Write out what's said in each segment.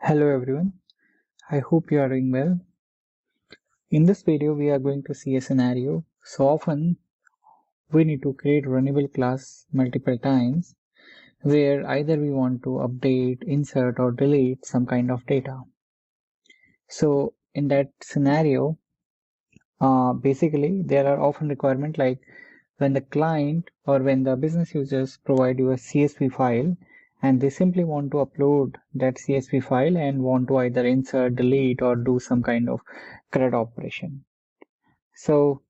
Hello everyone, I hope you are doing well. In this video we are going to see a scenario. So often we need to create runnable class multiple times where either we want to update, insert or delete some kind of data. So in that scenario, basically there are often requirements like when the client or when the business users provide you a CSV file and they simply want to upload that CSV file and want to either insert, delete or do some kind of CRUD operation. So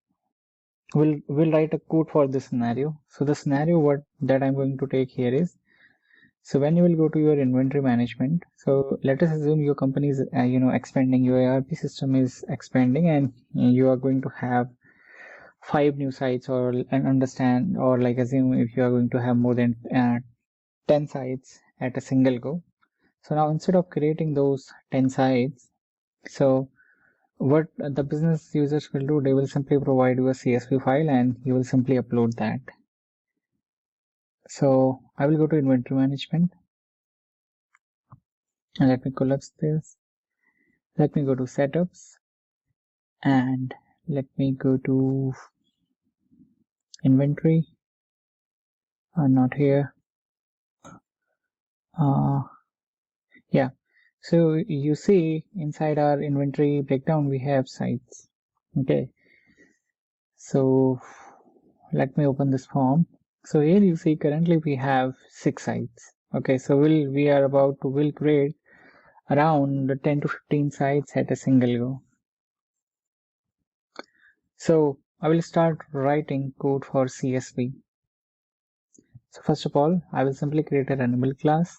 we'll write a code for this scenario. So the scenario that I'm going to take here is, so when you will go to your inventory management, so let us assume your company is expanding, your ERP system is expanding and you are going to have 5 new sites or assume if you are going to have more than 10 sites at a single go. So now instead of creating those 10 sites, so what the business users will do, they will simply provide you a CSV file and you will simply upload that. So I will go to inventory management and let me collapse this. Let me go to setups and let me go to inventory. Not here. Yeah. So you see inside our inventory breakdown we have sites. Okay. So let me open this form. So here you see currently we have 6 sites. Okay, so we'll create around 10 to 15 sites at a single go. So I will start writing code for CSV. So first of all, I will simply create a runnable class.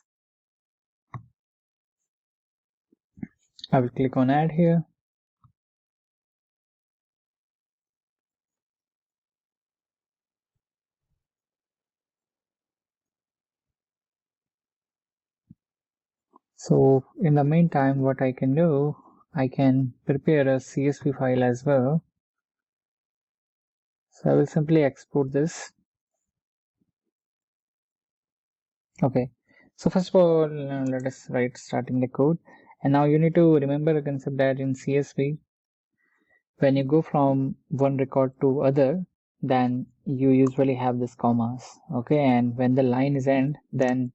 I will click on add here. So in the meantime, what I can do, I can prepare a CSV file as well. So I will simply export this. Okay, so first of all, let us write starting the code. And now you need to remember a concept that in CSV, when you go from one record to other, then you usually have this commas. Okay, and when the line is end, then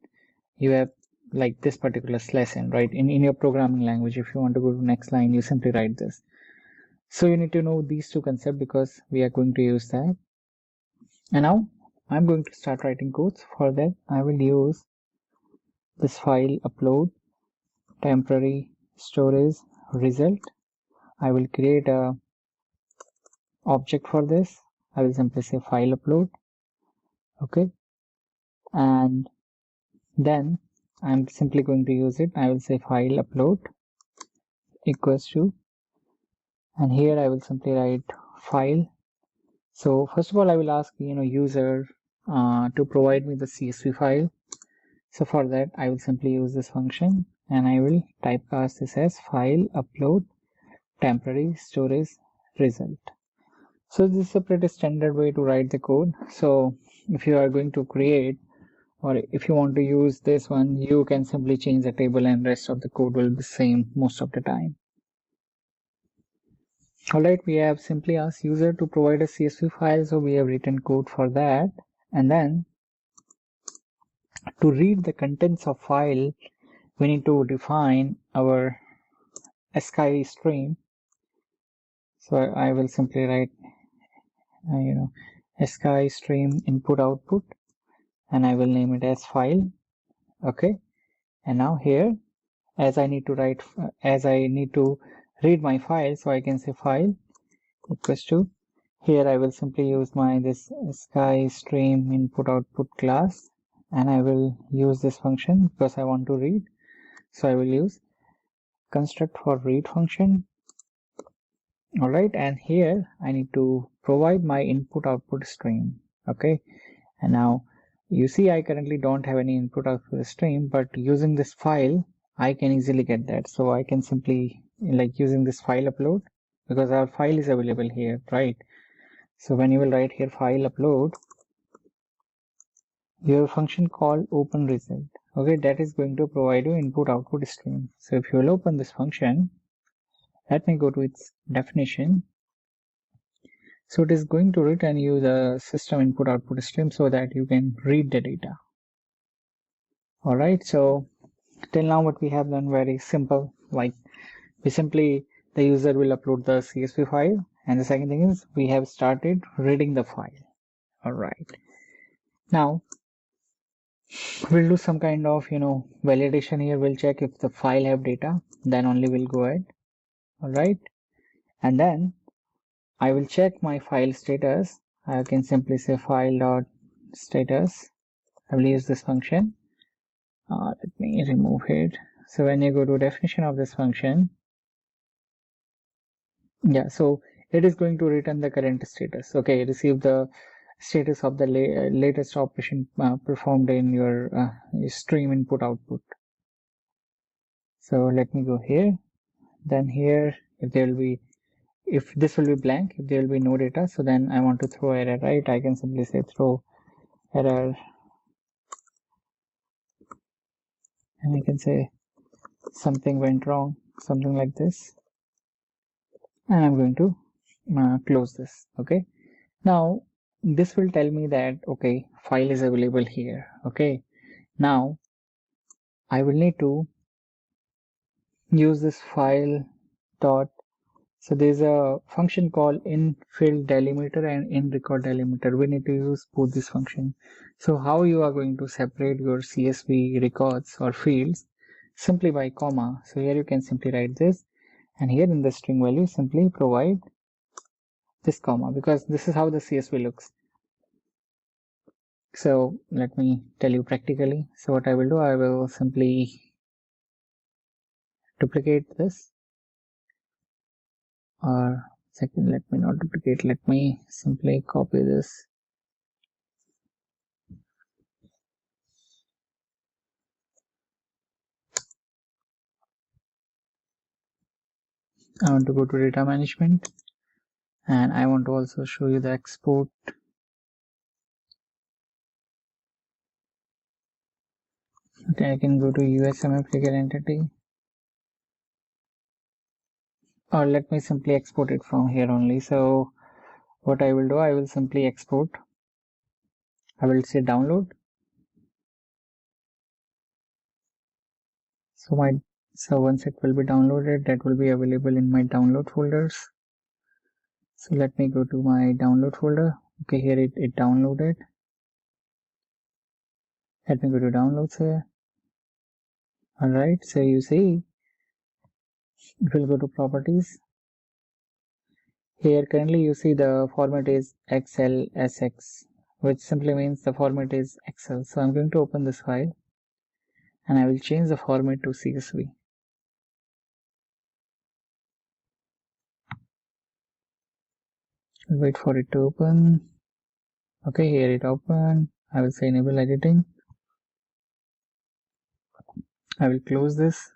you have like this particular slash n, right? In your programming language, if you want to go to next line, you simply write this. So you need to know these two concepts because we are going to use that. And now I'm going to start writing codes. For that, I will use this file upload temporary storage result. I will create a object for this. I will simply say file upload. Okay, and then I'm simply going to use it. I will say file upload equals to, and here I will simply write file. So first of all, I will ask user to provide me the CSV file. So for that, I will simply use this function and I will typecast this as file upload temporary storage result. So this is a pretty standard way to write the code. So if you are going to create, or if you want to use this one, you can simply change the table and rest of the code will be same most of the time. Alright, we have simply asked user to provide a CSV file, so we have written code for that. And then to read the contents of file, we need to define our ASCII stream. So I will simply write ASCII stream input output and I will name it as file. Okay, and now here as I need to read my file, so I can say file equals to, here I will simply use this ASCII stream input output class and I will use this function because I want to read. So I will use construct for read function. Alright, and here I need to provide my input output stream. Okay, and now you see I currently don't have any input output stream, but using this file I can easily get that. So I can simply using this file upload, because our file is available here, right? So when you will write here file upload, your function called open result. okay, that is going to provide you input output stream. So if you will open this function, let me go to its definition. So it is going to return you the system input output stream so that you can read the data. Alright, so till now what we have done very simple, like we simply, the user will upload the CSV file, and the second thing is we have started reading the file. Alright, now we'll do some kind of validation here. We'll check if the file have data, then only we'll go ahead. Alright, and then I will check my file status. I can simply say file.status. I will use this function. Let me remove it. So when you go to definition of this function, yeah, so it is going to return the current status. Okay, receive the status of the latest operation performed in your stream input output. So let me go here. Then here, if this will be blank, if there will be no data, so then I want to throw error, right? I can simply say throw error, and I can say something went wrong, something like this, and I'm going to close this. Okay, now this will tell me that okay, file is available here. Okay, now I will need to use this file dot. So there's a function called infill delimiter and in record delimiter. We need to use both these functions. So how you are going to separate your CSV records or fields? Simply by comma. So here you can simply write this, and here in the string value simply provide this comma, because this is how the CSV looks. So let me tell you practically. So what I will do, I will simply duplicate this, or second, let me not duplicate, let me simply copy this. I want to go to data management, and I want to also show you the export. Okay, I can go to USMF legal entity, or let me simply export it from here only. So what I will do, I will simply export. I will say download. So once it will be downloaded, that will be available in my download folders. So let me go to my download folder. Okay, here it downloaded. Let me go to downloads here. Alright, so you see, it will go to properties. Here currently you see the format is XLSX, which simply means the format is Excel. So I'm going to open this file, and I will change the format to CSV. I'll wait for it to open. Okay, here it opened. I will say enable editing. I will close this.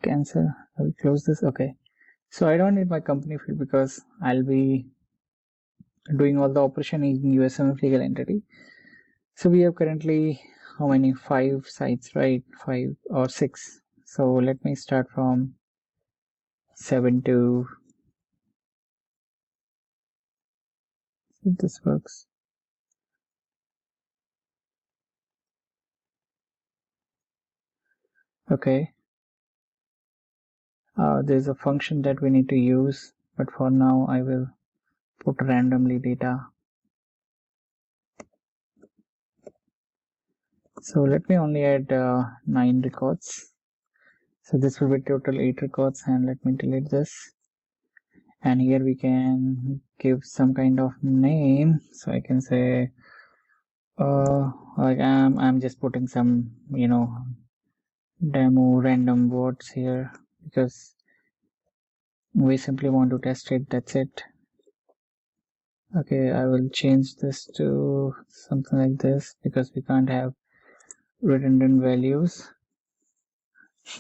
Cancel. I will close this. Okay, so I don't need my company field because I'll be doing all the operation in USMF legal entity. So we have currently how many? 5 sites, right? 5 or 6. So let me start from 7 to, if this works. Okay, there's a function that we need to use, but for now I will put randomly data. So let me only add 9 records. So this will be total 8 records, and let me delete this. And here we can give some kind of name. So I can say like I'm just putting some demo random words here because we simply want to test it. That's it. Okay, I will change this to something like this because we can't have redundant values.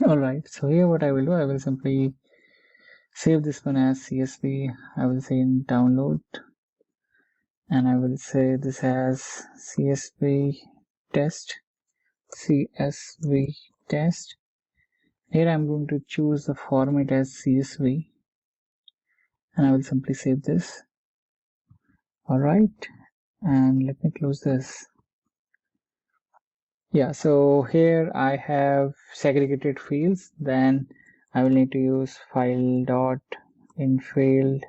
Alright, so here what I will do, I will simply save this one as CSV. I will say in download, and I will say this as CSV test. Here I'm going to choose the format as CSV, and I will simply save this. Alright, and let me close this. Yeah, so here I have segregated fields. Then I will need to use file.infield,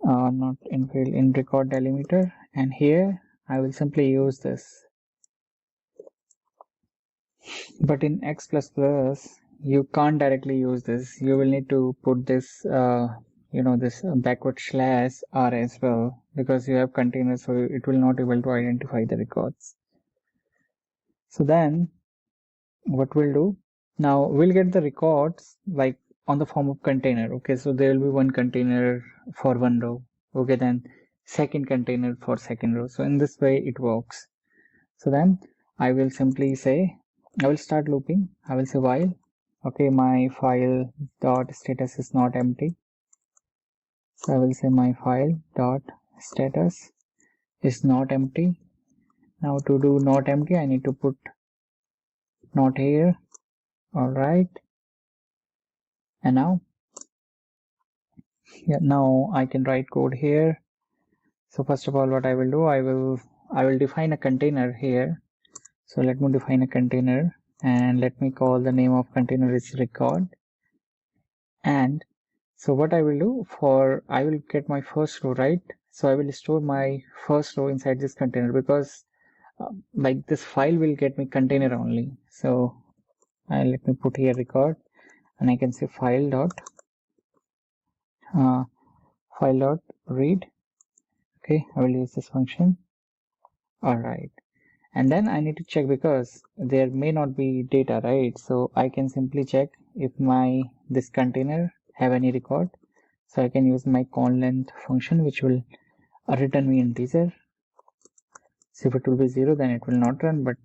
not infield, in record delimiter, and here I will simply use this. But in X++, you can't directly use this. You will need to put this, this backward slash R as well, because you have containers, so it will not be able to identify the records. So then what we'll do now, we'll get the records like on the form of container. Okay, so there will be one container for one row. Okay, then second container for second row. So in this way it works. So then I will simply say, I will start looping. I will say while, okay, my file dot status is not empty. So I will say my file dot status is not empty. Now to do not empty, I need to put not here. Alright, and now I can write code here. So first of all, what I will do, I will define a container here. So let me define a container, and let me call the name of container is record. And so what I will do, I will get my first row, right? So I will store my first row inside this container, because like this file will get me container only. So let me put here record, and I can say file dot read. Okay, I will use this function. Alright, and then I need to check, because there may not be data, right? So I can simply check if this container have any record. So I can use my conlength function, which will return me integer. So if it will be 0, then it will not run, but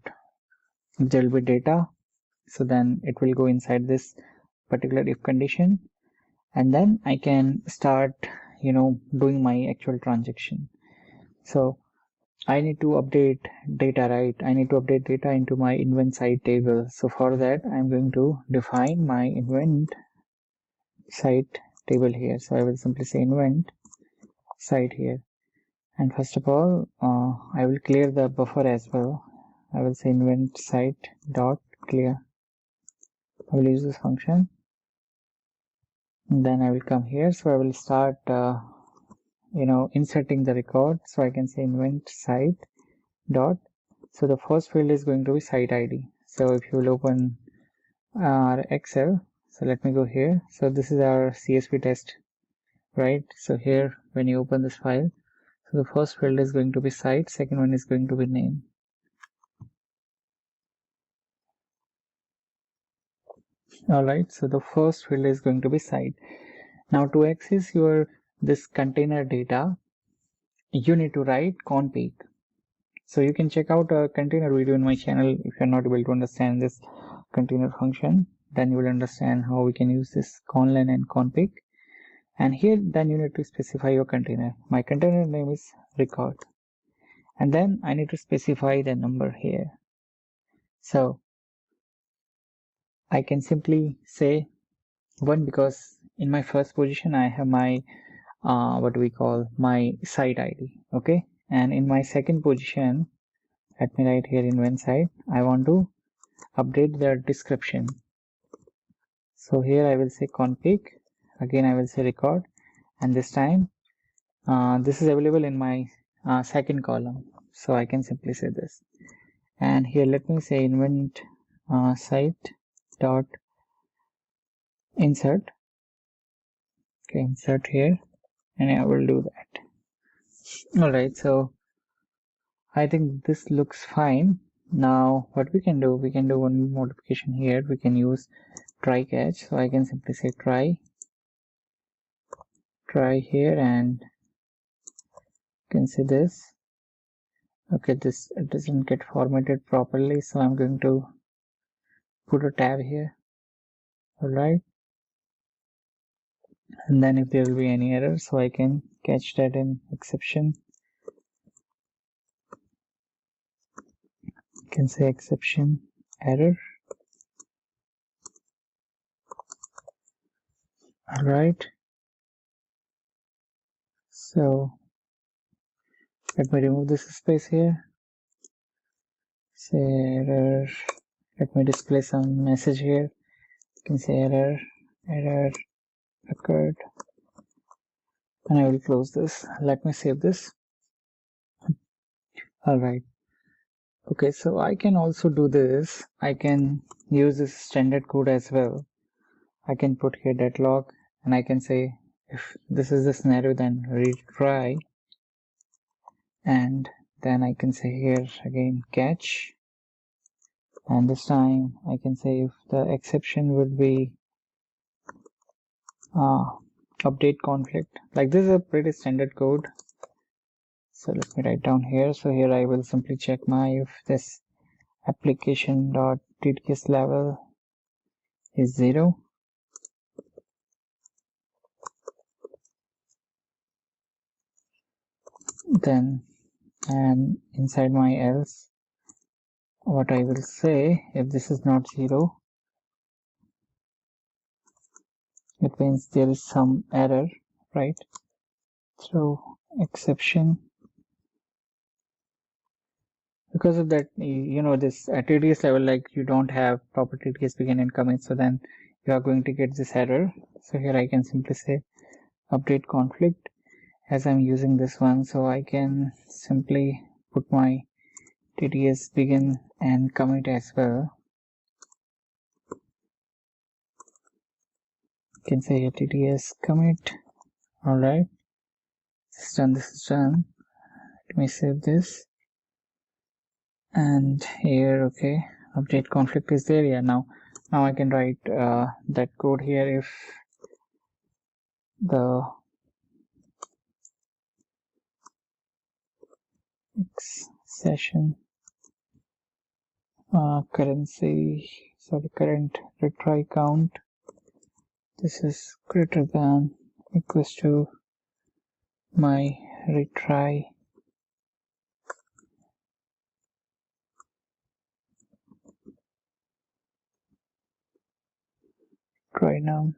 if there will be data, so then it will go inside this particular if condition, and then I can start doing my actual transaction. So I need to update data, right? I need to update data into my event site table. So for that, I'm going to define my event site table here. So I will simply say event site here, and first of all, I will clear the buffer as well. I will say event site dot clear. I will use this function, and then I will come here. So I will start inserting the record. So I can say event site dot, so the first field is going to be site ID. So if you will open our Excel, so let me go here. So this is our CSV test, right? So here when you open this file, so the first field is going to be site, second one is going to be name. Alright, so the first field is going to be site. Now to access this container data, you need to write config. So you can check out a container video in my channel. If you're not able to understand this container function, then you will understand how we can use this conlen and config. And here then you need to specify your container. My container name is record, and then I need to specify the number here. So I can simply say 1, because in my first position I have my my site ID. Okay, and in my second position, let me write here event site, I want to update the description. So here I will say config, again I will say record, and this time this is available in my second column, so I can simply say this. And here let me say event site dot insert. Okay, insert here, and I will do that. Alright, so I think this looks fine. Now what we can do one modification here. We can use try catch. So I can simply say try here, and you can see this. Okay, this doesn't get formatted properly, so I'm going to put a tab here. Alright, and then if there will be any error, so I can catch that in exception. can say exception error. All right, so let me remove this space here. Say error. Let me display some message here. You can say error occurred, and I will close this. Let me save this. All right. Okay, so I can also do this. I can use this standard code as well. I can put here deadlock, and I can say if this is the scenario, then retry, and then I can say here again catch, and this time I can say if the exception would be update conflict. Like, this is a pretty standard code, so let me write down here. So here I will simply check my if this application.tts level is 0, then inside my else, what I will say, if this is not 0, it means there is some error, right? Throw exception. Because of that, this at TTS level, like, you don't have proper TTS begin and commit, so then you are going to get this error. So here I can simply say update conflict, as I'm using this one, so I can simply put my TTS begin and commit as well. You can say TTS commit. All right, this is done. This is done. Let me save this. And here, okay, update conflict is there. Yeah, now I can write that code here. If the X session current retry count, this is greater than equals to my retry now,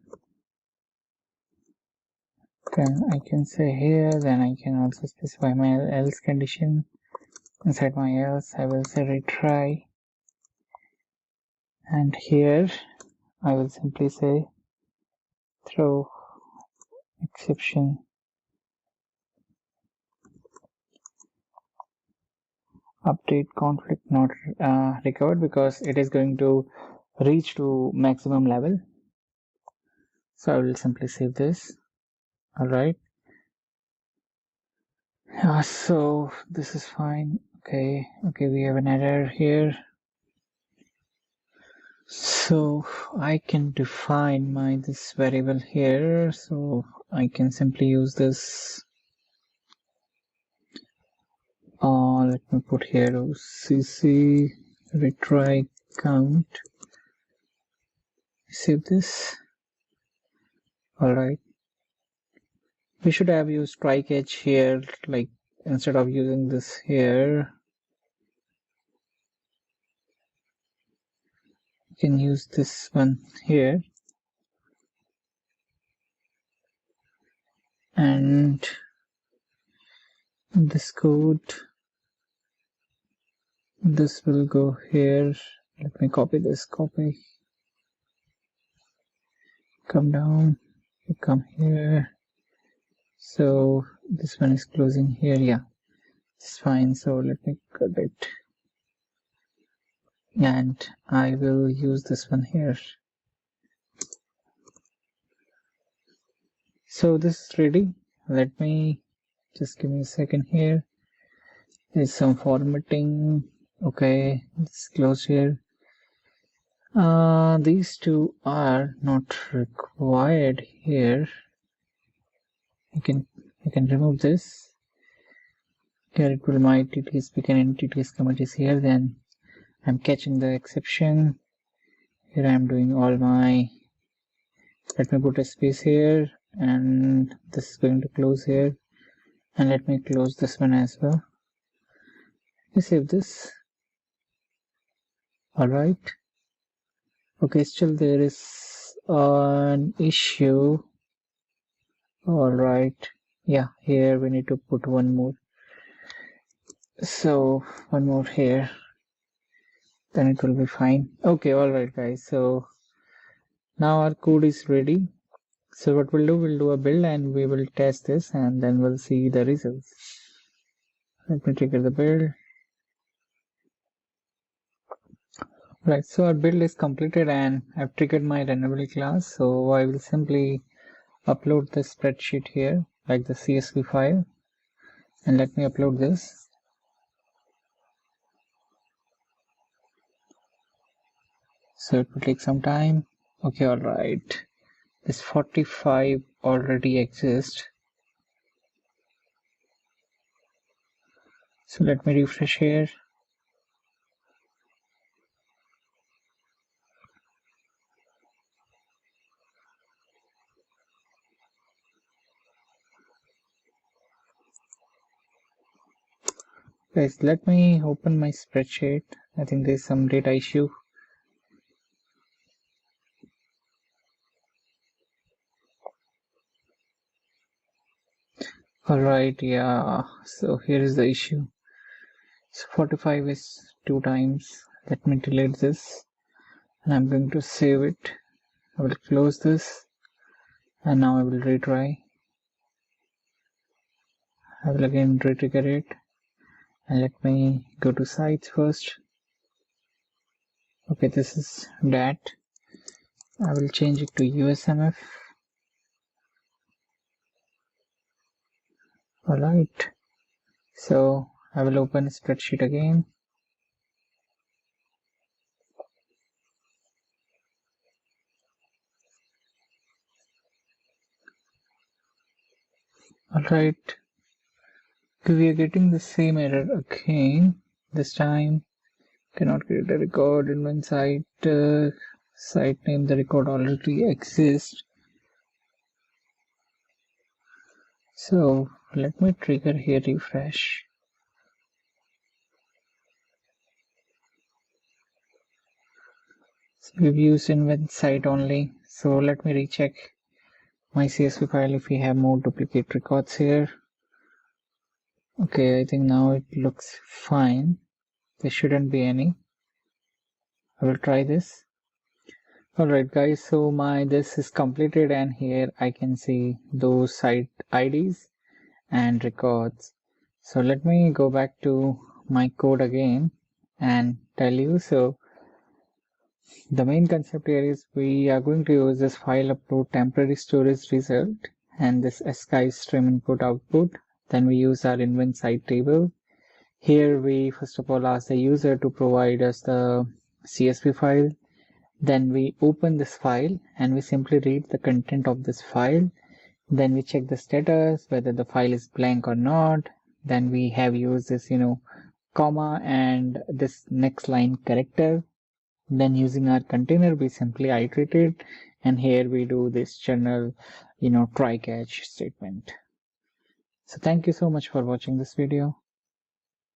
then I can say here, then I can also specify my else condition. Inside my else, I will say retry, and here I will simply say throw exception update conflict not recovered, because it is going to reach to maximum level. So I will simply save this. All right, so this is fine. Okay, we have an error here, so I can define this variable here. So I can simply use this. Let me put here cc retry count. Save this. All right, we should have used try catch here, like, instead of using this here. You can use this one here, and this code, this will go here. Let me copy this, come down, you come here. So this one is closing here. Yeah, it's fine. So let me cut it, and I will use this one here. So this is ready. Let me just give me a second here. There's some formatting. Okay, it's closed here. These two are not required here. You can remove this. Here it will my TTS begin and TTS commit is here. Then I'm catching the exception. Here I'm doing all my. Let me put a space here, and this is going to close here, and let me close this one as well. You save this. Alright. Okay, still there is an issue. Alright. Yeah, here we need to put one more. So one more here. Then it will be fine. Okay, alright guys. So now our code is ready. So what we'll do a build and we will test this and then we'll see the results. Let me trigger the build. Right, so our build is completed and I've triggered my runnable class. So I will simply upload the spreadsheet here, like the CSV file, and let me upload this. So it will take some time. Okay, alright. This 45 already exists. So let me refresh here. Guys, let me open my spreadsheet. I think there's some data issue. Alright, yeah, so here is the issue. So 45 is 2 times. Let me delete this and I'm going to save it. I will close this and now I will retry. I will again retrigger it and let me go to sites first. Okay, this is dat. I will change it to USMF. Alright, so I will open a spreadsheet again. Alright, we are getting the same error again. This time cannot create a record in one site. Site name, the record already exists. So let me trigger here refresh. So we've used invent site only. So let me recheck my CSV file if we have more duplicate records here. Okay, I think now it looks fine. There shouldn't be any. I will try this. Alright guys, so this is completed and here I can see those site IDs and records. So let me go back to my code again and tell you. So the main concept here is we are going to use this file upload temporary storage result and this ASCII stream input output. Then we use our invent site table. Here we first of all ask the user to provide us the CSV file. Then we open this file and we simply read the content of this file. Then we check the status, whether the file is blank or not. Then we have used this, comma and this next line character. Then using our container, we simply iterate it. And here we do this general, try catch statement. So thank you so much for watching this video.